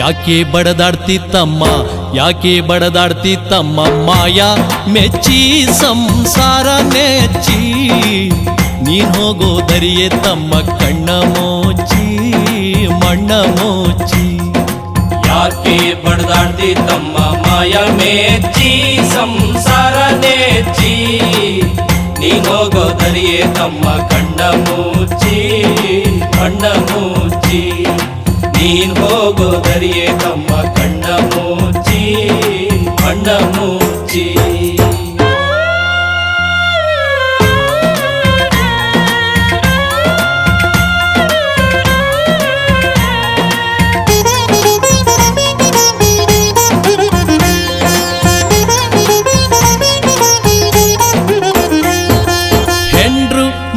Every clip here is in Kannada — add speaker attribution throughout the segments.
Speaker 1: ಯಾಕೆ ಬಡದಾಡ್ತಿತ್ತಮ್ಮ ಯಾಕೆ ಬಡದಾಡ್ತಿತ್ತಮ್ಮ ಮಾಯಾ ಮೆಚ್ಚಿ ಸಂಸಾರ ನೆಚ್ಚಿ ನೀನ್ ಹೋಗೋ ದರಿಯೇ ತಮ್ಮ ಕಣ್ಣ ಮೋಚಿ ಮಣ್ಣ ಮೋಚಿ
Speaker 2: ಯಾಕೆ ಬಡದಾಡ್ತಿತ್ತಮ್ಮ ಮಾಯಾ ಮೆಚ್ಚಿ ಸಂಸಾರ ನೆಚ್ಚಿ ನೀನ್ ಹೋಗೋ ದರಿಯೇ ತಮ್ಮ ಕಣ್ಣ ಮುಚ್ಚಿ ಕಣ್ಣ ಮುಚ್ಚಿ ನೀನ್ ಹೋಗೋ ದರಿಯೇ ತಮ್ಮ ಕಣ್ಣ ಮುಚ್ಚಿ ಕಣ್ಣ ಮುಚ್ಚಿ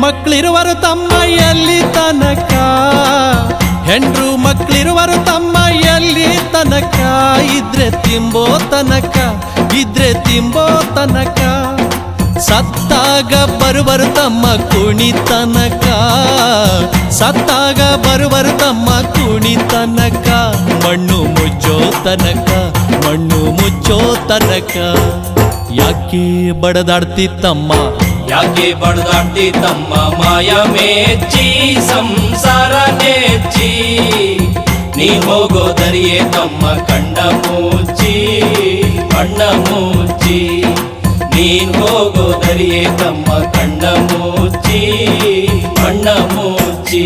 Speaker 1: ಮಕ್ಕಳಿರುವರು ತಮ್ಮ ಎಲ್ಲಿ ತನಕ ಹೆಂಡ್ರು ಮಕ್ಕಳಿರುವರು ತಮ್ಮ ಎಲ್ಲಿ ತನಕ ಇದ್ರೆ ತಿಂಬೋ ತನಕ ಇದ್ರೆ ತಿಂಬೋ ತನಕ ಸತ್ತಾಗ ಬರುವರು ತಮ್ಮ ಕುಣಿ ತನಕ ಸತ್ತಾಗ ಬರುವರು ತಮ್ಮ ಕುಣಿ ತನಕ ಮಣ್ಣು ಮುಚ್ಚೋ ತನಕ ಮಣ್ಣು ಮುಚ್ಚೋ ತನಕ ಯಾಕೆ ಬಡದಾಡ್ತಿತ್ತಮ್ಮ
Speaker 2: ಯಾಕೆ ಬಡದಾಡ್ತಿತ್ತಮ್ಮ ಮಾಯಾ ಮೆಚ್ಚಿ ಸಂಸಾರ ನೆಚ್ಚಿ ನೀ ಹೋಗೋ ದರಿಯೇ ತಮ್ಮ ಕಣ್ಣ ಮುಚ್ಚಿ ಕಣ್ಣ ಮುಚ್ಚಿ ನೀನ್ ಹೋಗೋ ದರಿಯೇ ತಮ್ಮ ಕಣ್ಣ ಮುಚ್ಚಿ ಕಣ್ಣ ಮುಚ್ಚಿ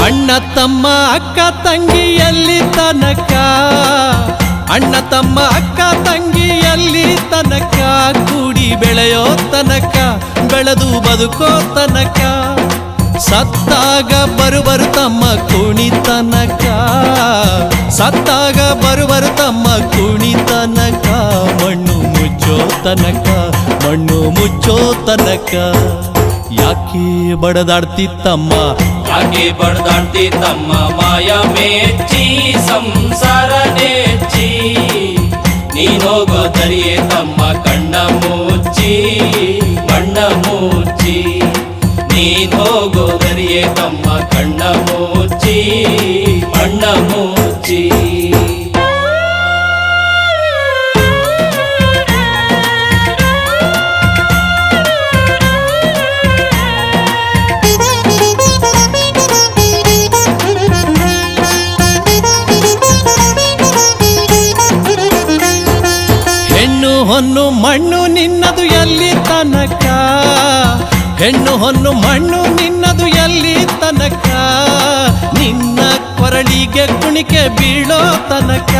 Speaker 1: ಅಣ್ಣ ತಮ್ಮ ಅಕ್ಕ ತಂಗಿ ಎಲ್ಲಿ ತನಕ ಅಣ್ಣ ತಮ್ಮ ಅಕ್ಕ ತಂಗಿ ಎಲ್ಲಿ ತನಕ ಕೂಡಿ ಬೆಳೆಯೋ ತನಕ ಬೆಳೆದು ಬದುಕೋ ತನಕ ಸತ್ತಾಗ ಬರುವರು ತಮ್ಮ ಕುಣಿ ತನಕ ಸತ್ತಾಗ ಬರುವರು ತಮ್ಮ ಕುಣಿ ತನಕ ಮಣ್ಣು ಮುಚ್ಚೋ ತನಕ ಮಣ್ಣು ಮುಚ್ಚೋ ತನಕ ಯಾಕೆ ಬಡದಾಡ್ತಿತ್ತಮ್ಮ
Speaker 2: ಯಾಕೆ ಬಡದಾಡ್ತಿತ್ತಮ್ಮ ಮಾಯಾ ಮೆಚ್ಚಿ ಸಂಸಾರ ನೆಚ್ಚಿ ನೀನ್ ಹೋಗೋ ದರಿಯೇ ತಮ್ಮ ಕಣ್ಣ ಮುಚ್ಚಿ ಕಣ್ಣ ಮುಚ್ಚಿ ನೀನ್ ಹೋಗೋ ದರಿಯೇ ತಮ್ಮ ಕಣ್ಣ ಮುಚ್ಚಿ ಕಣ್ಣ ಮುಚ್ಚಿ
Speaker 1: ಹೊನ್ನು ಮಣ್ಣು ನಿನ್ನದು ಎಲ್ಲಿ ತನಕ ಹೆಣ್ಣು ಹೊನ್ನು ಮಣ್ಣು ನಿನ್ನದು ಎಲ್ಲಿ ತನಕ ನಿನ್ನ ಕೊರಳಿಗೆ ಕುಣಿಕೆ ಬೀಳೋ ತನಕ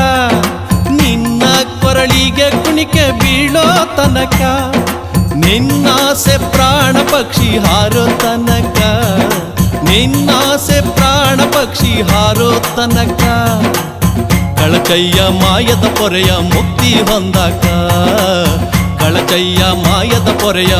Speaker 1: ನಿನ್ನ ಕೊರಳಿಗೆ ಕುಣಿಕೆ ಬೀಳೋ ತನಕ ನಿನ್ನಾಸೆ ಪ್ರಾಣ ಪಕ್ಷಿ ಹಾರೋ ತನಕ ನಿನ್ನಾಸೆ ಪ್ರಾಣ ಪಕ್ಷಿ ಹಾರೋ ತನಕ ಕಳಚಯ್ಯ ಮಾಯದ ಪೊರೆಯ ಮುಕ್ತಿ ಹೊಂದಾಕ ಕಳಚಯ್ಯ ಮಾಯದ ಪೊರೆಯ